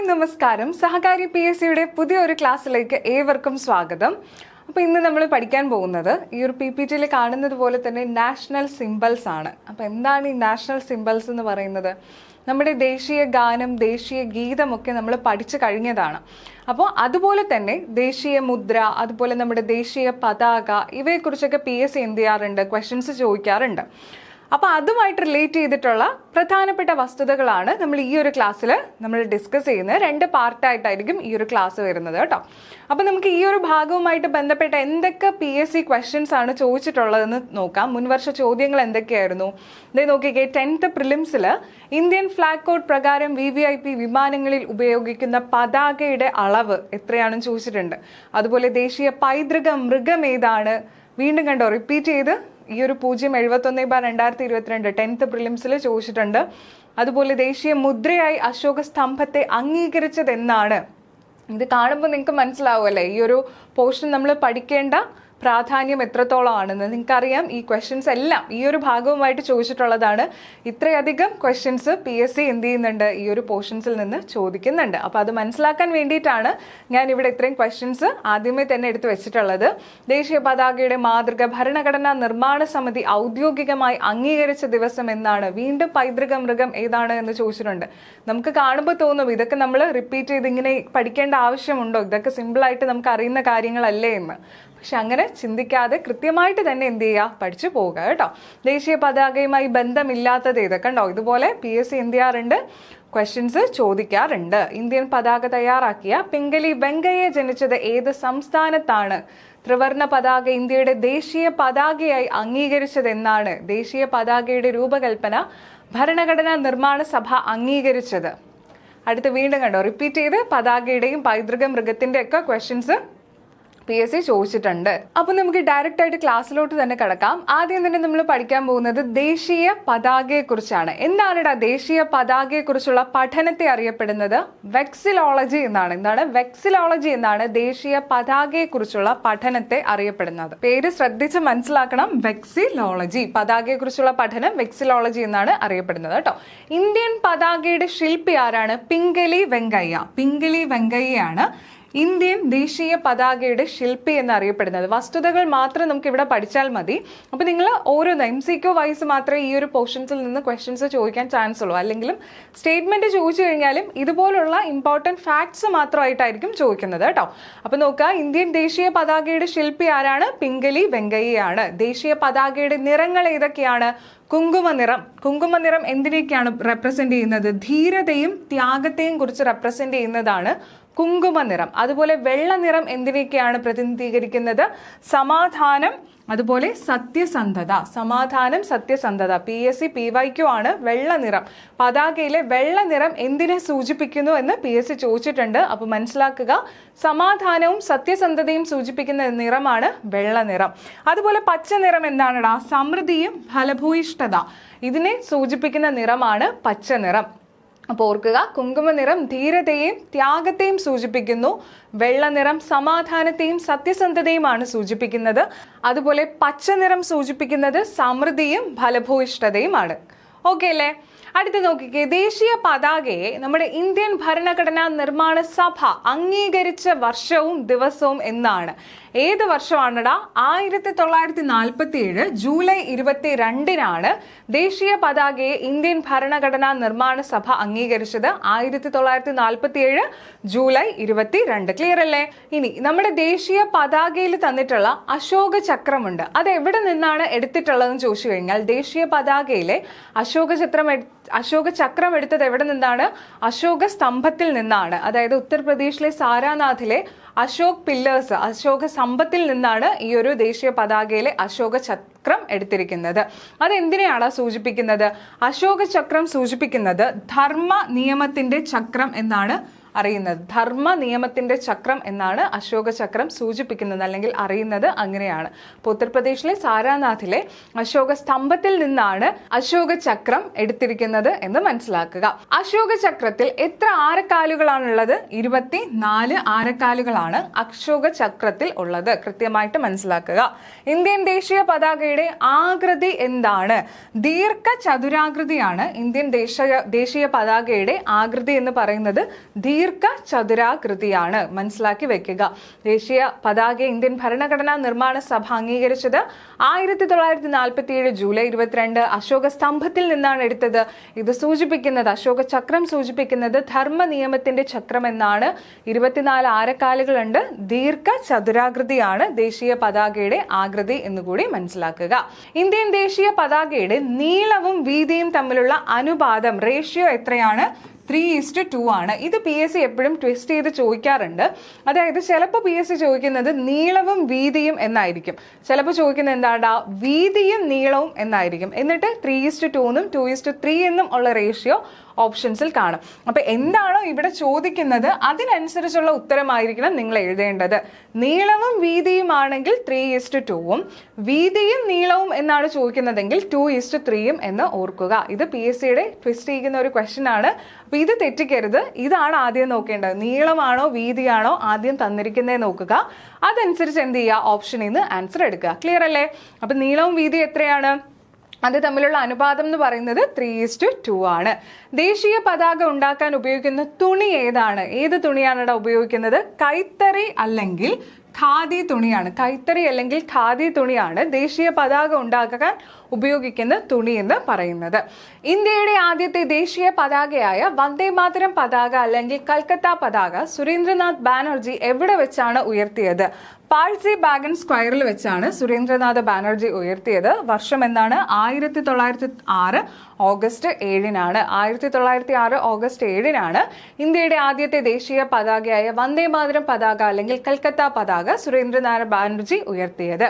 Hi നമസ്കാരം. സഹകാരി PSCയുടെ പുതിയൊരു ക്ലാസ്സിലേക്ക് ഏവർക്കും സ്വാഗതം. അപ്പോൾ ഇന്ന് നമ്മൾ പഠിക്കാൻ പോകുന്നത് ഈ ഒരു PPTയിൽ കാണുന്നത് പോലെ തന്നെ നാഷണൽ സിംബൽസ് ആണ്. അപ്പോൾ എന്താണ് ഈ നാഷണൽ സിംബൽസ് എന്ന് പറയുന്നത്? നമ്മുടെ ദേശീയ ഗാനം, ദേശീയ ഗീതമൊക്കെ നമ്മൾ പഠിച്ചു കഴിഞ്ഞതാണ്. അപ്പോൾ അതുപോലെ തന്നെ ദേശീയ മുദ്ര, അതുപോലെ നമ്മുടെ ദേശീയ പതാക, ഇവയെക്കുറിച്ചൊക്കെ PSC എന്ത് ചെയ്യാറുണ്ട്? ക്വസ്റ്റ്യൻസ് ചോദിക്കാറുണ്ട്. അപ്പോൾ അതുമായിട്ട് റിലേറ്റ് ചെയ്തിട്ടുള്ള പ്രധാനപ്പെട്ട വസ്തുതകളാണ് നമ്മൾ ഈ ഒരു ക്ലാസ്സിൽ നമ്മൾ ഡിസ്കസ് ചെയ്യുന്നത്. 2 പാർട്ടായിട്ടായിരിക്കും ഈ ഒരു ക്ലാസ് വരുന്നത് കേട്ടോ. അപ്പോൾ നമുക്ക് ഈ ഒരു ഭാഗവുമായിട്ട് ബന്ധപ്പെട്ട എന്തൊക്കെ PSC ക്വസ്റ്റ്യൻസ് ആണ് ചോദിച്ചിട്ടുള്ളതെന്ന് നോക്കാം. മുൻവർഷ ചോദ്യങ്ങൾ എന്തൊക്കെയായിരുന്നു? ഇത് നോക്കിക്കേ, 10th പ്രിലിംസിൽ ഇന്ത്യൻ ഫ്ലാഗ് കോഡ് പ്രകാരം VVIP വിമാനങ്ങളിൽ ഉപയോഗിക്കുന്ന പതാകയുടെ അളവ് എത്രയാണെന്ന് ചോദിച്ചിട്ടുണ്ട്. അതുപോലെ ദേശീയ പൈതൃക മൃഗം ഏതാണ്? വീണ്ടും കണ്ടോ, റിപ്പീറ്റ് ചെയ്ത് ഈ ഒരു 071/2022 10th പ്രിലിംസിൽ ചോദിച്ചിട്ടുണ്ട്. അതുപോലെ ദേശീയ മുദ്രയായി അശോക സ്തംഭത്തെ അംഗീകരിച്ചത് എന്നാണ്? ഇത് കാണുമ്പോൾ നിങ്ങൾക്ക് മനസ്സിലാവുമല്ലേ ഈ ഒരു പോർഷൻ നമ്മൾ പഠിക്കേണ്ട പ്രാധാന്യം എത്രത്തോളം ആണെന്ന്. നിങ്ങൾക്കറിയാം, ഈ ക്വസ്റ്റ്യൻസ് എല്ലാം ഈ ഒരു ഭാഗവുമായിട്ട് ചോദിച്ചിട്ടുള്ളതാണ്. ഇത്രയധികം ക്വസ്റ്റ്യൻസ് PSC എന്ത് ചെയ്യുന്നുണ്ട്? ഈ ഒരു പോർഷൻസിൽ നിന്ന് ചോദിക്കുന്നുണ്ട്. അപ്പോൾ അത് മനസ്സിലാക്കാൻ വേണ്ടിയിട്ടാണ് ഞാൻ ഇവിടെ ഇത്രയും ക്വസ്റ്റ്യൻസ് ആദ്യമേ തന്നെ എടുത്തു വെച്ചിട്ടുള്ളത്. ദേശീയ പതാകയുടെ മാതൃക ഭരണഘടനാ നിർമ്മാണ സമിതി ഔദ്യോഗികമായി അംഗീകരിച്ച ദിവസം എന്നാണ്? വീണ്ടും പൈതൃക മൃഗം ഏതാണ് എന്ന് ചോദിച്ചിട്ടുണ്ട്. നമുക്ക് കാണുമ്പോൾ തോന്നും ഇതൊക്കെ നമ്മൾ റിപ്പീറ്റ് ചെയ്ത് ഇങ്ങനെ പഠിക്കേണ്ട ആവശ്യമുണ്ടോ? ഇതൊക്കെ സിമ്പിളായിട്ട് നമുക്ക് അറിയുന്ന കാര്യങ്ങളല്ലേ എന്ന്. പക്ഷെ അങ്ങനെ ചിന്തിക്കാതെ കൃത്യമായിട്ട് തന്നെ എന്ത് ചെയ്യുക? പഠിച്ചു പോവുക കേട്ടോ. ദേശീയ പതാകയുമായി ബന്ധമില്ലാത്തത് ഏതൊക്കെ ഉണ്ടോ? ഇതുപോലെ PSC എന്ത് ചെയ്യാറുണ്ട്? ക്വസ്റ്റ്യൻസ് ചോദിക്കാറുണ്ട്. ഇന്ത്യൻ പതാക തയ്യാറാക്കിയ പിംഗലി വെങ്കയ്യ ജനിച്ചത് ഏത് സംസ്ഥാനത്താണ്? ത്രിവർണ പതാക ഇന്ത്യയുടെ ദേശീയ പതാകയായി അംഗീകരിച്ചത് എന്നാണ്? ദേശീയ പതാകയുടെ രൂപകൽപ്പന ഭരണഘടനാ നിർമ്മാണ സഭ അംഗീകരിച്ചത്. അടുത്ത് വീണ്ടും കണ്ടോ, റിപ്പീറ്റ് ചെയ്ത് പതാകയുടെയും പൈതൃക മൃഗത്തിന്റെ ഒക്കെ ക്വസ്റ്റ്യൻസ് PSC ചോദിച്ചിട്ടുണ്ട്. അപ്പൊ നമുക്ക് ഡയറക്റ്റ് ആയിട്ട് ക്ലാസ്സിലോട്ട് തന്നെ കിടക്കാം. ആദ്യം തന്നെ നമ്മൾ പഠിക്കാൻ പോകുന്നത് ദേശീയ പതാകയെ കുറിച്ചാണ്. എന്താണ് ദേശീയ പതാകയെ കുറിച്ചുള്ള പഠനത്തെ അറിയപ്പെടുന്നത്? വെക്സിലോളജി എന്നാണ്. എന്താണ് വെക്സിലോളജി എന്നാണ് ദേശീയ പതാകയെ കുറിച്ചുള്ള പഠനത്തെ അറിയപ്പെടുന്നത്. പേര് ശ്രദ്ധിച്ച് മനസ്സിലാക്കണം. വെക്സിലോളജി, പതാകയെ കുറിച്ചുള്ള പഠനം വെക്സിലോളജി എന്നാണ് അറിയപ്പെടുന്നത് കേട്ടോ. ഇന്ത്യൻ പതാകയുടെ ശില്പി ആരാണ്? പിംഗലി വെങ്കയ്യ. പിംഗലി വെങ്കയ്യയാണ് ഇന്ത്യൻ ദേശീയ പതാകയുടെ ശില്പി എന്നറിയപ്പെടുന്നത്. വസ്തുതകൾ മാത്രം നമുക്ക് ഇവിടെ പഠിച്ചാൽ മതി. അപ്പോൾ നിങ്ങൾ ഓരോന്ന് MCQ വൈസ് മാത്രമേ ഈ ഒരു പോർഷൻസിൽ നിന്ന് ക്വസ്റ്റ്യൻസ് ചോദിക്കാൻ ചാൻസ് ഉള്ളൂ. അല്ലെങ്കിലും സ്റ്റേറ്റ്മെന്റ് ചോദിച്ചു കഴിഞ്ഞാലും ഇതുപോലുള്ള ഇമ്പോർട്ടൻറ്റ് ഫാക്ട്സ് മാത്രമായിട്ടായിരിക്കും ചോദിക്കുന്നത് കേട്ടോ. അപ്പോൾ നോക്കുക, ഇന്ത്യൻ ദേശീയ പതാകയുടെ ശില്പി ആരാണ്? പിംഗലി വെങ്കയ്യയാണ്. ദേശീയ പതാകയുടെ നിറങ്ങൾ ഏതൊക്കെയാണ്? കുങ്കുമനിറം. കുങ്കുമനിറം എന്തിനൊക്കെയാണ് റെപ്രസെന്റ് ചെയ്യുന്നത്? ധീരതയും ത്യാഗത്തെയും കുറിച്ച് റെപ്രസെന്റ് ചെയ്യുന്നതാണ് കുങ്കുമനിറം. അതുപോലെ വെള്ള നിറം എന്തിനൊക്കെയാണ് പ്രതിനിധീകരിക്കുന്നത്? സമാധാനം, അതുപോലെ സത്യസന്ധത. സമാധാനം, സത്യസന്ധത. PSC PYQ ആണ് വെള്ള നിറം. പതാകയിലെ വെള്ള നിറം എന്തിനെ സൂചിപ്പിക്കുന്നു എന്ന് PSC ചോദിച്ചിട്ടുണ്ട്. അപ്പോൾ മനസ്സിലാക്കുക, സമാധാനവും സത്യസന്ധതയും സൂചിപ്പിക്കുന്ന നിറമാണ് വെള്ള നിറം. അതുപോലെ പച്ച നിറം എന്താണെടാ? സമൃദ്ധിയും ഫലഭൂയിഷ്ഠത, ഇതിനെ സൂചിപ്പിക്കുന്ന നിറമാണ് പച്ച നിറം. അപ്പോൾ ഓർക്കുക, കുങ്കുമനിറം ധീരതയെയും ത്യാഗത്തെയും സൂചിപ്പിക്കുന്നു. വെള്ള നിറം സമാധാനത്തെയും സത്യസന്ധതയുമാണ് സൂചിപ്പിക്കുന്നത്. അതുപോലെ പച്ച നിറം സൂചിപ്പിക്കുന്നത് സമൃദ്ധിയും ഫലഭൂയിഷ്ഠതയുമാണ്. ഓക്കെ അല്ലേ? അടുത്ത് നോക്കിക്കേ, ദേശീയ പതാകയെ നമ്മുടെ ഇന്ത്യൻ ഭരണഘടനാ നിർമ്മാണ സഭ അംഗീകരിച്ച വർഷവും ദിവസവും എന്നാണ്? ഏത് വർഷമാണടാ? 1947 ജൂലൈ 22 ദേശീയ പതാകയെ ഇന്ത്യൻ ഭരണഘടനാ നിർമ്മാണ സഭ അംഗീകരിച്ചത്. 1947 ജൂലൈ 22. ക്ലിയർ അല്ലേ? ഇനി നമ്മുടെ ദേശീയ പതാകയിൽ തന്നിട്ടുള്ള അശോക ചക്രമുണ്ട്. അത് എവിടെ നിന്നാണ് എടുത്തിട്ടുള്ളതെന്ന് ചോദിച്ചു കഴിഞ്ഞാൽ, ദേശീയ പതാകയിലെ അശോക ചക്രം എടുത്തത് എവിടെ നിന്നാണ്? അശോക സ്തംഭത്തിൽ നിന്നാണ്. അതായത് ഉത്തർപ്രദേശിലെ സാരാനാഥിലെ അശോക് പില്ലേഴ്സ്, അശോക സ്തംഭത്തിൽ നിന്നാണ് ഈ ഒരു ദേശീയ പതാകയിലെ അശോക ചക്രം എടുത്തിരിക്കുന്നത്. അതെന്തിനെയാണ് സൂചിപ്പിക്കുന്നത്? അശോക ചക്രം സൂചിപ്പിക്കുന്നത് ധർമ്മ നിയമത്തിന്റെ ചക്രം എന്നാണ് അറിയുന്നത്. ധർമ്മ നിയമത്തിന്റെ ചക്രം എന്നാണ് അശോക ചക്രം സൂചിപ്പിക്കുന്നത്, അല്ലെങ്കിൽ അറിയുന്നത് അങ്ങനെയാണ്. അപ്പോൾ ഉത്തർപ്രദേശിലെ സാരാനാഥിലെ അശോക സ്തംഭത്തിൽ നിന്നാണ് അശോക ചക്രം എടുത്തിരിക്കുന്നത് എന്ന് മനസ്സിലാക്കുക. അശോക ചക്രത്തിൽ എത്ര ആരക്കാലുകളാണുള്ളത്? 24 ആരക്കാലുകളാണ് അശോക ചക്രത്തിൽ ഉള്ളത്. കൃത്യമായിട്ട് മനസ്സിലാക്കുക. ഇന്ത്യൻ ദേശീയ പതാകയുടെ ആകൃതി എന്താണ്? ദീർഘചതുരാകൃതിയാണ് ഇന്ത്യൻ ദേശീയ പതാകയുടെ ആകൃതി എന്ന് പറയുന്നത്. ദീർഘചതുരാകൃതിയാണ്. മനസ്സിലാക്കി വെക്കുക. ദേശീയ പതാക ഇന്ത്യൻ ഭരണഘടനാ നിർമ്മാണ സഭ അംഗീകരിച്ചത് 1947 ജൂലൈ 22. അശോക സ്തംഭത്തിൽ നിന്നാണ് എടുത്തത്. ഇത് സൂചിപ്പിക്കുന്നത്, അശോക ചക്രം സൂചിപ്പിക്കുന്നത് ധർമ്മ നിയമത്തിന്റെ ചക്രം എന്നാണ്. 24 ആരക്കാലുകളുണ്ട്. ദീർഘചതുരാകൃതിയാണ് ദേശീയ പതാകയുടെ ആകൃതി എന്നുകൂടി മനസ്സിലാക്കുക. ഇന്ത്യൻ ദേശീയ പതാകയുടെ നീളവും വീതിയും തമ്മിലുള്ള അനുപാതം റേഷ്യോ എത്രയാണ്? 3:2 ആണ്. ഇത് PSC എപ്പോഴും ട്വിസ്റ്റ് ചെയ്ത് ചോദിക്കാറുണ്ട്. അതായത് ചിലപ്പോൾ PSC ചോദിക്കുന്നത് നീളവും വീതിയും എന്നായിരിക്കും, ചിലപ്പോൾ ചോദിക്കുന്നത് എന്താടാ വീതിയും നീളവും എന്നായിരിക്കും. എന്നിട്ട് 3:2 എന്നും 2:3 എന്നും ഉള്ള റേഷ്യോ ഓപ്ഷൻസിൽ കാണും. അപ്പൊ എന്താണോ ഇവിടെ ചോദിക്കുന്നത് അതിനനുസരിച്ചുള്ള ഉത്തരമായിരിക്കണം നിങ്ങൾ എഴുതേണ്ടത്. നീളവും വീതിയും ആണെങ്കിൽ 3:2ഉം വീതിയും നീളവും എന്നാണ് ചോദിക്കുന്നതെങ്കിൽ 2:3ഉം എന്ന് ഓർക്കുക. ഇത് PSCയുടെ ട്വിസ്റ്റ് ചെയ്യുന്ന ഒരു ക്വസ്റ്റ്യൻ ആണ്. അപ്പൊ ഇത് തെറ്റിക്കരുത്. ഇതാണ് ആദ്യം നോക്കേണ്ടത്. നീളമാണോ വീതിയാണോ ആദ്യം തന്നിരിക്കുന്നത് നോക്കുക. അതനുസരിച്ച് എന്ത് ചെയ്യുക? ഓപ്ഷനിൽ നിന്ന് ആൻസർ എടുക്കുക. ക്ലിയർ അല്ലേ? അപ്പൊ നീളവും വീതിയും എത്രയാണ്? അത് തമ്മിലുള്ള അനുപാതം എന്ന് പറയുന്നത് 3:2 ആണ്. ദേശീയ പതാക ഉണ്ടാക്കാൻ ഉപയോഗിക്കുന്ന തുണി ഏതാണ്? ഏത് തുണിയാണ് ഇവിടെ ഉപയോഗിക്കുന്നത്? കൈത്തറി അല്ലെങ്കിൽ ഖാദി തുണിയാണ്. കൈത്തറി അല്ലെങ്കിൽ ഖാദി തുണിയാണ് ദേശീയ പതാക ഉണ്ടാക്കാൻ ഉപയോഗിക്കുന്ന തുണി എന്ന് പറയുന്നത്. ഇന്ത്യയുടെ ആദ്യത്തെ ദേശീയ പതാകയായ വന്ദേമാതരം പതാക അല്ലെങ്കിൽ കൽക്കത്ത പതാക സുരേന്ദ്രനാഥ് ബാനർജി എവിടെ വെച്ചാണ് ഉയർത്തിയത്? പാഴ്സി ബാഗൻ സ്ക്വയറിൽ വെച്ചാണ് സുരേന്ദ്രനാഥ് ബാനർജി ഉയർത്തിയത്. വർഷം എന്നാണ്? 1906 ഓഗസ്റ്റ് 7-നാണ്. 1906 ഓഗസ്റ്റ് 7-നാണ് ഇന്ത്യയുടെ ആദ്യത്തെ ദേശീയ പതാകയായ വന്ദേമാതരം പതാക അല്ലെങ്കിൽ കൽക്കത്ത പതാക സുരേന്ദ്രനാഥ് ബാനർജി ഉയർത്തിയത്.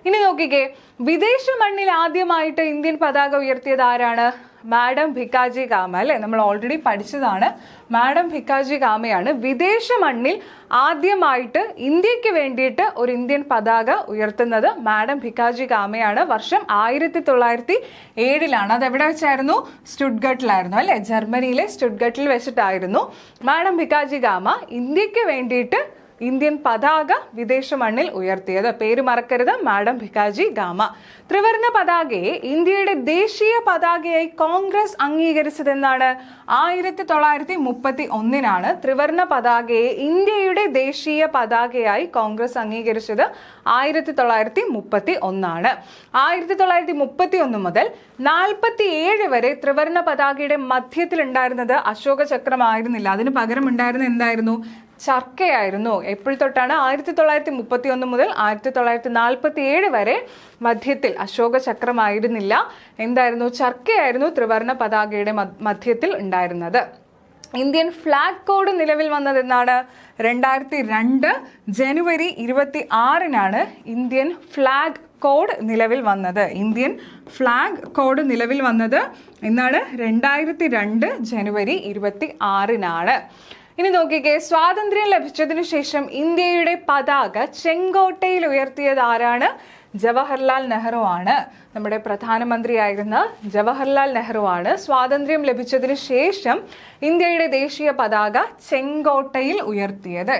ഇനി നോക്കിക്കേ, വിദേശ മണ്ണിൽ ആദ്യമായിട്ട് ഇന്ത്യൻ പതാക ഉയർത്തിയത് ആരാണ്? മാഡം ഭിക്കാജി കാമ അല്ലെ? നമ്മൾ ഓൾറെഡി പഠിച്ചതാണ്. മാഡം ഭിക്കാജി കാമയാണ് വിദേശ മണ്ണിൽ ആദ്യമായിട്ട് ഇന്ത്യക്ക് വേണ്ടിയിട്ട് ഒരു ഇന്ത്യൻ പതാക ഉയർത്തുന്നത്. മാഡം ഭിക്കാജി കാമയാണ്. വർഷം 1907-ലാണ്. അത് എവിടെ വെച്ചായിരുന്നു? സ്റ്റുട്ട്ഗർട്ടിലായിരുന്നു അല്ലെ? ജർമ്മനിയിലെ സ്റ്റുട്ട്ഗർട്ടിൽ വെച്ചിട്ടായിരുന്നു മാഡം ഭിക്കാജി കാമ ഇന്ത്യക്ക് വേണ്ടിയിട്ട് ഇന്ത്യൻ പതാക വിദേശ മണ്ണിൽ ഉയർത്തിയത്. പേര് മറക്കരുത്, മാഡം ഭിക്കാജി ഗാമ. ത്രിവർണ പതാകയെ ഇന്ത്യയുടെ ദേശീയ പതാകയായി കോൺഗ്രസ് അംഗീകരിച്ചത് എന്നാണ്? 1931-നാണ് ത്രിവർണ പതാകയെ ഇന്ത്യയുടെ ദേശീയ പതാകയായി കോൺഗ്രസ് അംഗീകരിച്ചത്. 1931-ആണ്. 1931 മുതൽ 47 വരെ ത്രിവർണ പതാകയുടെ മധ്യത്തിൽ ഉണ്ടായിരുന്നത് അശോക ചക്രമായിരുന്നില്ല. അതിന് പകരം ഉണ്ടായിരുന്ന എന്തായിരുന്നു? ചർക്കയായിരുന്നു. എപ്പോൾ തൊട്ടാണ്? 1931 മുതൽ 1947 വരെ മധ്യത്തിൽ അശോക ചക്രമായിരുന്നില്ല. എന്തായിരുന്നു? ചർക്കയായിരുന്നു ത്രിവർണ പതാകയുടെ മധ്യത്തിൽ ഉണ്ടായിരുന്നത്. ഇന്ത്യൻ ഫ്ലാഗ് കോഡ് നിലവിൽ വന്നത് എന്നാണ്? 2002 ജനുവരി 26-നാണ് ഇന്ത്യൻ ഫ്ലാഗ് കോഡ് നിലവിൽ വന്നത്. ഇന്ത്യൻ ഫ്ലാഗ് കോഡ് നിലവിൽ വന്നത് എന്നാണ്? 2002 ജനുവരി 26-നാണ്. ഇനി നോക്കിക്കേ, സ്വാതന്ത്ര്യം ലഭിച്ചതിനു ശേഷം ഇന്ത്യയുടെ പതാക ചെങ്കോട്ടയിൽ ഉയർത്തിയത് ആരാണ്? ജവഹർലാൽ നെഹ്റു ആണ്. നമ്മുടെ പ്രധാനമന്ത്രിയായിരുന്ന ജവഹർലാൽ നെഹ്റു ആണ് സ്വാതന്ത്ര്യം ലഭിച്ചതിന് ശേഷം ഇന്ത്യയുടെ ദേശീയ പതാക ചെങ്കോട്ടയിൽ ഉയർത്തിയത്.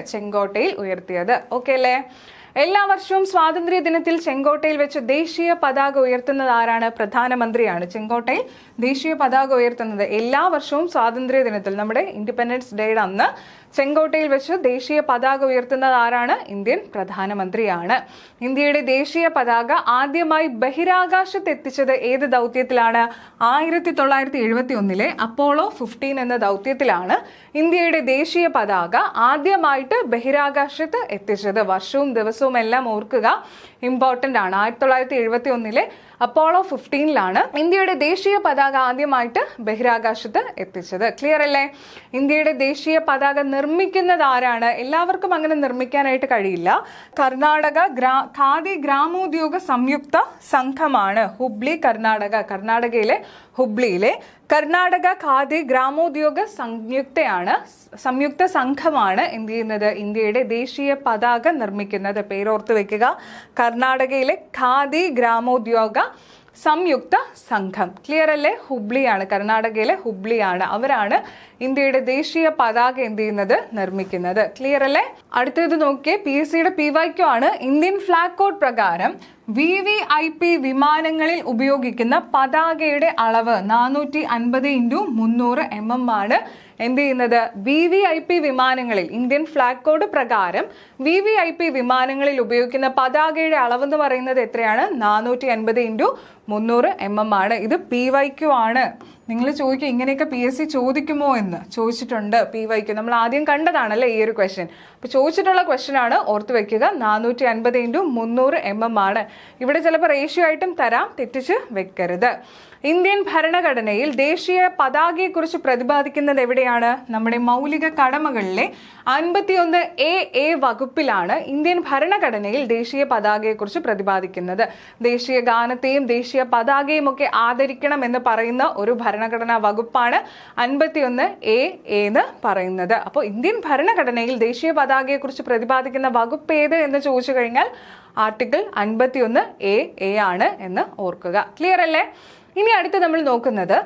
ഓക്കെ അല്ലേ? എല്ലാ വർഷവും സ്വാതന്ത്ര്യ ദിനത്തിൽ ചെങ്കോട്ടയിൽ വെച്ച് ദേശീയ പതാക ഉയർത്തുന്നത് ആരാണ്? പ്രധാനമന്ത്രിയാണ് ചെങ്കോട്ടയിൽ ദേശീയ പതാക ഉയർത്തുന്നത്. എല്ലാ വർഷവും സ്വാതന്ത്ര്യ ദിനത്തിൽ, നമ്മുടെ ഇൻഡിപെൻഡൻസ് ഡേയുടെ അന്ന് ചെങ്കോട്ടയിൽ വെച്ച് ദേശീയ പതാക ഉയർത്തുന്നത് ആരാണ്? ഇന്ത്യൻ പ്രധാനമന്ത്രിയാണ്. ഇന്ത്യയുടെ ദേശീയ പതാക ആദ്യമായി ബഹിരാകാശത്ത് എത്തിച്ചത് ഏത് ദൗത്യത്തിലാണ്? 1971-ലെ അപ്പോളോ 15 എന്ന ദൗത്യത്തിലാണ് ഇന്ത്യയുടെ ദേശീയ പതാക ആദ്യമായിട്ട് ബഹിരാകാശത്ത് എത്തിച്ചത്. വർഷവും ദിവസവും എല്ലാം ഓർക്കുക, ഇമ്പോർട്ടന്റ് ആണ്. 1971-ലെ അപ്പോളോ 15-ലാണ് ഇന്ത്യയുടെ ദേശീയ പതാക ആദ്യമായിട്ട് ബഹിരാകാശത്ത് എത്തിച്ചത്. ക്ലിയർ അല്ലേ? ഇന്ത്യയുടെ ദേശീയ പതാക നിർമ്മിക്കുന്നത് ആരാണ്? എല്ലാവർക്കും അങ്ങനെ നിർമ്മിക്കാനായിട്ട് കഴിയില്ല. കർണാടക ഖാദി ഗ്രാമോദ്യോഗ സംയുക്ത സംഘമാണ്. കർണാടകയിലെ ഹുബ്ലിയിലെ കർണാടക ഖാദി ഗ്രാമോദ്യോഗ സംയുക്ത സംഘമാണ് എന്ത് ചെയ്യുന്നത്? ഇന്ത്യയുടെ ദേശീയ പതാക നിർമ്മിക്കുന്നത്. പേരോർത്ത് വെക്കുക, കർണാടകയിലെ ഖാദി ഗ്രാമോദ്യോഗ സംയുക്ത സംഘം. ക്ലിയർ അല്ലേ? ഹുബ്ലിയാണ്, കർണാടകയിലെ ഹുബ്ലിയാണ്. അവരാണ് ഇന്ത്യയുടെ ദേശീയ പതാക എന്ത് ചെയ്യുന്നത്? നിർമ്മിക്കുന്നത്. ക്ലിയർ അല്ലേ? അടുത്തത് നോക്കിയേ, PSCയുടെ PYQ ആണ്. ഇന്ത്യൻ ഫ്ലാഗ് കോഡ് പ്രകാരം VVIP വിമാനങ്ങളിൽ ഉപയോഗിക്കുന്ന പതാകയുടെ അളവ് 450 × 300 mm ആണ്. എന്ത് ചെയ്യുന്നത്? VVIP വിമാനങ്ങളിൽ ഇന്ത്യൻ ഫ്ലാഗ് കോഡ് പ്രകാരം VVIP വിമാനങ്ങളിൽ ഉപയോഗിക്കുന്ന പതാകയുടെ അളവെന്ന് പറയുന്നത് എത്രയാണ്? 450 × 300 mm ആണ്. ഇത് PYQ ആണ്. നിങ്ങൾ ചോദിക്കും ഇങ്ങനെയൊക്കെ PSC ചോദിക്കുമോ എന്ന്. ചോദിച്ചിട്ടുണ്ട് PYQ. നമ്മൾ ആദ്യം കണ്ടതാണല്ലേ ഈ ഒരു ക്വസ്റ്റ്യൻ. അപ്പോൾ ചോദിച്ചിട്ടുള്ള ക്വസ്റ്റ്യൻ ആണ്, ഓർത്ത് വെക്കുക. 450 × 300 mm ആണ്. ഇവിടെ ചിലപ്പോൾ റേഷ്യോ ആയിട്ടും തരാം, തെറ്റിച്ച് വെക്കരുത്. ഇന്ത്യൻ ഭരണഘടനയിൽ ദേശീയ പതാകയെക്കുറിച്ച് പ്രതിപാദിക്കുന്നത് എവിടെയാണ്? നമ്മുടെ മൗലിക കടമകളിലെ 51A വകുപ്പിലാണ് ഇന്ത്യൻ ഭരണഘടനയിൽ ദേശീയ പതാകയെക്കുറിച്ച് പ്രതിപാദിക്കുന്നത്. ദേശീയ ഗാനത്തെയും ദേശീയ പതാകയും ഒക്കെ ആദരിക്കണം എന്ന് പറയുന്ന ഒരു ഭരണഘടനാ വകുപ്പാണ് 51A എന്ന് പറയുന്നത്. അപ്പോൾ ഇന്ത്യൻ ഭരണഘടനയിൽ ദേശീയ പതാകയെക്കുറിച്ച് പ്രതിപാദിക്കുന്ന വകുപ്പ് ഏത് എന്ന് ചോദിച്ചു കഴിഞ്ഞാൽ ആർട്ടിക്കിൾ 51A ആണ് എന്ന് ഓർക്കുക. ക്ലിയർ അല്ലേ? ഇനി അടുത്ത് നമ്മൾ നോക്കുന്നത്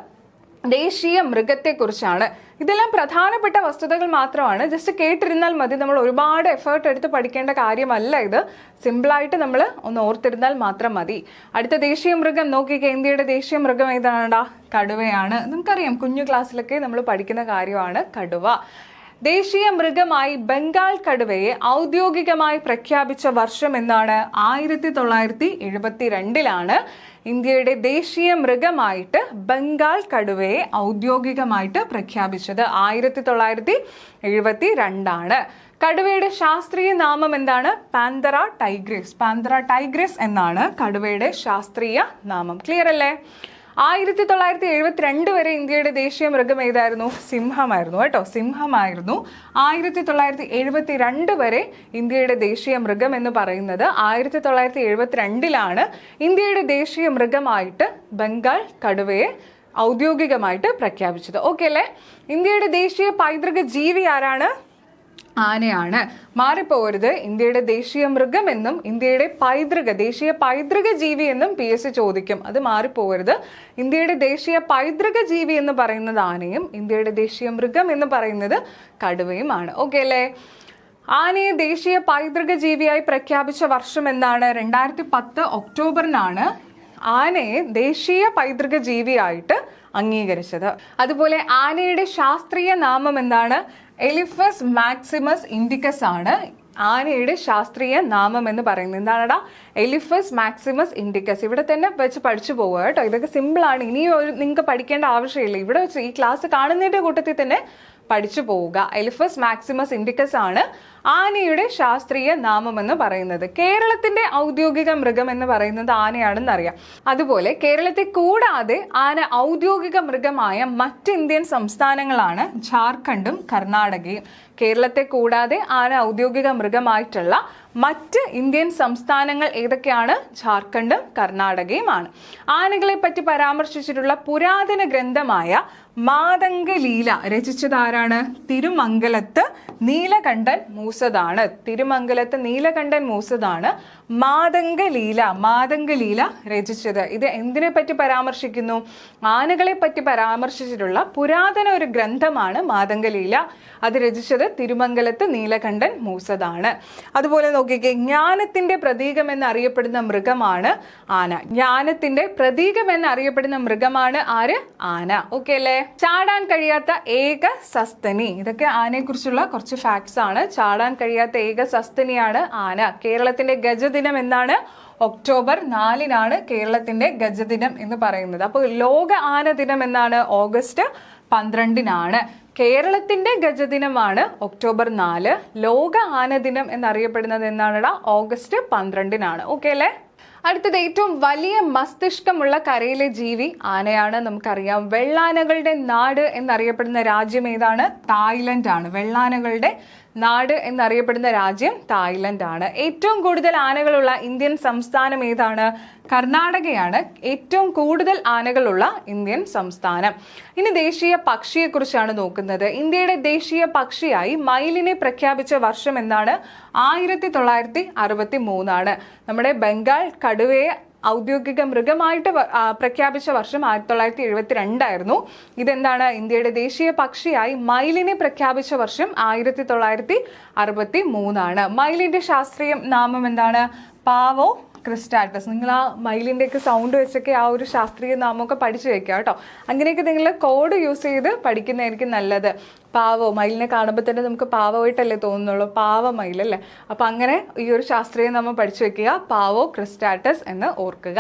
ദേശീയ മൃഗത്തെക്കുറിച്ചാണ്. ഇതെല്ലാം പ്രധാനപ്പെട്ട വസ്തുതകൾ മാത്രമാണ്. ജസ്റ്റ് കേട്ടിരുന്നാൽ മതി. നമ്മൾ ഒരുപാട് എഫേർട്ട് എടുത്ത് പഠിക്കേണ്ട കാര്യമല്ല ഇത്. സിമ്പിളായിട്ട് നമ്മൾ ഒന്ന് ഓർത്തിരുന്നാൽ മാത്രം മതി. അടുത്ത ദേശീയ മൃഗം നോക്കിക്കേ. ഇന്ത്യയുടെ ദേശീയ മൃഗം ഏതാണ്ടാ? കടുവയാണ്. നമുക്കറിയാം, കുഞ്ഞു ക്ലാസ്സിലൊക്കെ നമ്മൾ പഠിക്കുന്ന കാര്യമാണ് കടുവ. ദേശീയ മൃഗമായി ബംഗാൾ കടുവയെ ഔദ്യോഗികമായി പ്രഖ്യാപിച്ച വർഷം എന്നാണ്? 1972 ഇന്ത്യയുടെ ദേശീയ മൃഗമായിട്ട് ബംഗാൾ കടുവയെ ഔദ്യോഗികമായിട്ട് പ്രഖ്യാപിച്ചത് 1972. കടുവയുടെ ശാസ്ത്രീയ നാമം എന്താണ്? Panthera Tigris. പാന്തറ ടൈഗ്രിസ് എന്നാണ് കടുവയുടെ ശാസ്ത്രീയ നാമം. ക്ലിയർ അല്ലേ? 1972 വരെ ഇന്ത്യയുടെ ദേശീയ മൃഗം ഏതായിരുന്നു? സിംഹമായിരുന്നു കേട്ടോ, സിംഹമായിരുന്നു. 1972 വരെ ഇന്ത്യയുടെ ദേശീയ മൃഗം എന്ന് പറയുന്നത് 1972 ഇന്ത്യയുടെ ദേശീയ മൃഗമായിട്ട് ബംഗാൾ കടുവയെ ഔദ്യോഗികമായിട്ട് പ്രഖ്യാപിച്ചത്. ഓക്കെ അല്ലേ? ഇന്ത്യയുടെ ദേശീയ പൈതൃക ജീവി ആരാണ്? ആനയാണ്. മാറിപ്പോകരുത്. ഇന്ത്യയുടെ ദേശീയ മൃഗം എന്നും ഇന്ത്യയുടെ ദേശീയ പൈതൃക ജീവി എന്നും PSC ചോദിക്കും. അത് മാറിപ്പോകരുത്. ഇന്ത്യയുടെ ദേശീയ പൈതൃക ജീവി എന്ന് പറയുന്നത് ആനയും ഇന്ത്യയുടെ ദേശീയ മൃഗം എന്ന് പറയുന്നത് കടുവയുമാണ്. ഓക്കെ അല്ലേ? ആനയെ ദേശീയ പൈതൃക ജീവിയായി പ്രഖ്യാപിച്ച വർഷം എന്താണ്? 2010 ഒക്ടോബറിനാണ് ആനയെ ദേശീയ പൈതൃക ജീവിയായിട്ട് അംഗീകരിച്ചത്. അതുപോലെ ആനയുടെ ശാസ്ത്രീയ നാമം എന്താണ്? എലിഫസ് മാക്സിമസ് ഇൻഡിക്കസ് ആണ് ആനയുടെ ശാസ്ത്രീയ നാമം എന്ന് പറയുന്നത്. എന്താണടാ? Elephas maximus indicus. ഇവിടെ തന്നെ വെച്ച് പഠിച്ചു പോവുക കേട്ടോ. ഇതൊക്കെ സിമ്പിളാണ്. ഇനിയും നിങ്ങൾക്ക് പഠിക്കേണ്ട ആവശ്യമില്ല. ഇവിടെ വെച്ച് ഈ ക്ലാസ് കാണുന്നതിന്റെ കൂട്ടത്തിൽ തന്നെ പഠിച്ചു പോവുക. എലിഫസ് മാക്സിമസ് ഇൻഡിക്കസ് ആണ് ആനയുടെ ശാസ്ത്രീയ നാമം എന്ന് പറയുന്നത്. കേരളത്തിന്റെ ഔദ്യോഗിക മൃഗം എന്ന് പറയുന്നത് ആനയാണെന്ന് അറിയാം. അതുപോലെ കേരളത്തെ കൂടാതെ ആന ഔദ്യോഗിക മൃഗമായ മറ്റ് ഇന്ത്യൻ സംസ്ഥാനങ്ങളാണ് ജാർഖണ്ഡും കർണാടകയും. കേരളത്തെ കൂടാതെ ആന ഔദ്യോഗിക മൃഗമായിട്ടുള്ള മറ്റ് ഇന്ത്യൻ സംസ്ഥാനങ്ങൾ ഏതൊക്കെയാണ്? ജാർഖണ്ഡും കർണാടകയുമാണ്. ആനകളെ പറ്റി പരാമർശിച്ചിട്ടുള്ള പുരാതന ഗ്രന്ഥമായ മാതംഗലീല രചിച്ചത് ആരാണ്? തിരുമംഗലത്ത് നീലകണ്ഠൻ മൂസതാണ്. തിരുമംഗലത്ത് നീലകണ്ഠൻ മൂസതാണ് മാതംഗലീല രചിച്ചത്. ഇത് എന്തിനെ പറ്റി പരാമർശിക്കുന്നു? ആനകളെ പറ്റി പരാമർശിച്ചിട്ടുള്ള പുരാതന ഒരു ഗ്രന്ഥമാണ് മാതംഗലീല. അത് രചിച്ചത് തിരുമംഗലത്ത് നീലകണ്ഠൻ മൂസതാണ്. അതുപോലെ നോക്കിക്കേ, ജ്ഞാനത്തിന്റെ പ്രതീകം എന്നറിയപ്പെടുന്ന മൃഗമാണ് ആന. ജ്ഞാനത്തിന്റെ പ്രതീകം എന്നറിയപ്പെടുന്ന മൃഗമാണ് ആര്? ആന. ഓക്കെ അല്ലേ? ചാടാൻ കഴിയാത്ത ഏക സസ്തനി. ഇതൊക്കെ ആനയെ കുറിച്ചുള്ള കുറച്ച് ഫാക്ട്സ് ആണ്. ചാടാൻ കഴിയാത്ത ഏക സസ്തനിയാണ് ആന. കേരളത്തിന്റെ ഗജദിനം എന്നാണ്? ഒക്ടോബർ 4 കേരളത്തിന്റെ ഗജദിനം എന്ന് പറയുന്നത്. അപ്പോൾ ലോക ആന ദിനം എന്നാണ്? ഓഗസ്റ്റ് 12. കേരളത്തിന്റെ ഗജദിനമാണ് ഒക്ടോബർ 4. ലോക ആന ദിനം എന്നറിയപ്പെടുന്നത് എന്നാണ്? ഓഗസ്റ്റ് 12. ഓക്കെ അല്ലേ? അടുത്തത് ഏറ്റവും വലിയ മസ്തിഷ്കമുള്ള കരയിലെ ജീവി ആനയാണ്. നമുക്കറിയാം. വെള്ളാനകളുടെ നാട് എന്നറിയപ്പെടുന്ന രാജ്യം ഏതാണ്? തായ്ലൻഡ് ആണ്. വെള്ളാനകളുടെ നാട് എന്നറിയപ്പെടുന്ന രാജ്യം തായ്ലൻഡ് ആണ്. ഏറ്റവും കൂടുതൽ ആനകളുള്ള ഇന്ത്യൻ സംസ്ഥാനം ഏതാണ്? കർണാടകയാണ് ഏറ്റവും കൂടുതൽ ആനകളുള്ള ഇന്ത്യൻ സംസ്ഥാനം. ഇനി ദേശീയ പക്ഷിയെക്കുറിച്ചാണ് നോക്കുന്നത്. ഇന്ത്യയുടെ ദേശീയ പക്ഷിയായി മയിലിനെ പ്രഖ്യാപിച്ച വർഷം എന്നാണ്? 1963. നമ്മുടെ ബംഗാൾ കടുവയെ ഔദ്യോഗിക മൃഗമായിട്ട് പ്രഖ്യാപിച്ച വർഷം 1972. ഇതെന്താണ്? ഇന്ത്യയുടെ ദേശീയ പക്ഷിയായി മയിലിനെ പ്രഖ്യാപിച്ച വർഷം 1963. മയിലിന്റെ ശാസ്ത്രീയ നാമം എന്താണ്? പാവോ ക്രിസ്റ്റാറ്റസ്. നിങ്ങൾ ആ മയിലിൻ്റെയൊക്കെ സൗണ്ട് വെച്ചൊക്കെ ആ ഒരു ശാസ്ത്രീയ നാമമൊക്കെ പഠിച്ചു വെക്കുക കേട്ടോ. അങ്ങനെയൊക്കെ നിങ്ങൾ കോഡ് യൂസ് ചെയ്ത് പഠിക്കുന്നതായിരിക്കും നല്ലത്. പാവോ, മയിലിനെ കാണുമ്പോൾ തന്നെ നമുക്ക് പാവമായിട്ടല്ലേ തോന്നുന്നുള്ളൂ, പാവ മയിലല്ലേ. അപ്പം അങ്ങനെ ഈ ഒരു ശാസ്ത്രീയ നാമം പഠിച്ചു വെക്കുക, പാവോ ക്രിസ്റ്റാറ്റസ് എന്ന് ഓർക്കുക.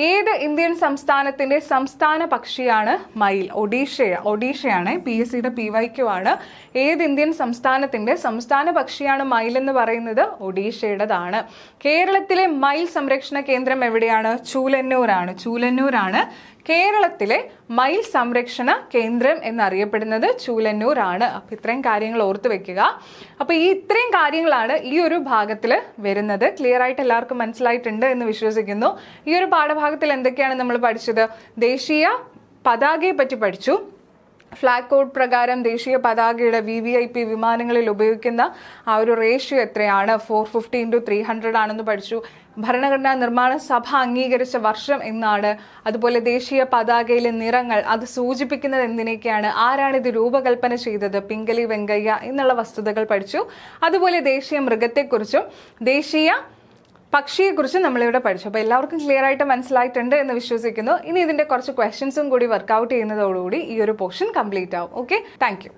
ഏത് ഇന്ത്യൻ സംസ്ഥാനത്തിൻ്റെ സംസ്ഥാന പക്ഷിയാണ് മയിൽ? ഒഡീഷയാണ്. PSCയുടെ PYQ ആണ്. ഏത് ഇന്ത്യൻ സംസ്ഥാനത്തിൻ്റെ സംസ്ഥാന പക്ഷിയാണ് മയിൽ എന്ന് പറയുന്നത്? ഒഡീഷയുടേതാണ്. കേരളത്തിലെ മയിൽ സംരക്ഷണ കേന്ദ്രം എവിടെയാണ്? ചൂലന്നൂരാണ്. കേരളത്തിലെ മയിൽ സംരക്ഷണ കേന്ദ്രം എന്നറിയപ്പെടുന്നത് ചൂലന്നൂർ ആണ്. അപ്പം ഇത്രയും കാര്യങ്ങൾ ഓർത്ത് വെക്കുക. അപ്പോൾ ഇത്രയും കാര്യങ്ങളാണ് ഈ ഒരു ഭാഗത്തിൽ വരുന്നത്. ക്ലിയർ ആയിട്ട് എല്ലാവർക്കും മനസ്സിലായിട്ടുണ്ട് എന്ന് വിശ്വസിക്കുന്നു. ഈ ഒരു പാഠഭാഗത്തിൽ എന്തൊക്കെയാണ് നമ്മൾ പഠിച്ചത്? ദേശീയ പതാകയെ പറ്റി പഠിച്ചു. ഫ്ലാഗ് കോഡ് പ്രകാരം ദേശീയ പതാകയുടെ VVIP വിമാനങ്ങളിൽ ഉപയോഗിക്കുന്ന ആ ഒരു റേഷ്യോ എത്രയാണ്? 450:300 ആണെന്ന് പഠിച്ചു. ഭരണഘടനാ നിർമ്മാണ സഭ അംഗീകരിച്ച വർഷം എന്നാണ്. അതുപോലെ ദേശീയ പതാകയിലെ നിറങ്ങൾ അത് സൂചിപ്പിക്കുന്നത് എന്തിനൊക്കെയാണ്? ആരാണ് ഇത് രൂപകൽപ്പന ചെയ്തത്? പിംഗലി വെങ്കയ്യ എന്നുള്ള വസ്തുതകൾ പഠിച്ചു. അതുപോലെ ദേശീയ മൃഗത്തെക്കുറിച്ചും ദേശീയ പക്ഷിയെക്കുറിച്ച് നമ്മളിവിടെ പഠിച്ചു. അപ്പോൾ എല്ലാവർക്കും ക്ലിയർ ആയിട്ട് മനസ്സിലായിട്ടുണ്ട് എന്ന് വിശ്വസിക്കുന്നു. ഇനി ഇതിൻ്റെ കുറച്ച് ക്വസ്റ്റ്യൻസും കൂടി വർക്കൗട്ട് ചെയ്യുന്നതോടുകൂടി ഈ ഒരു പോർഷൻ കംപ്ലീറ്റ് ആവും. Okay, thank you.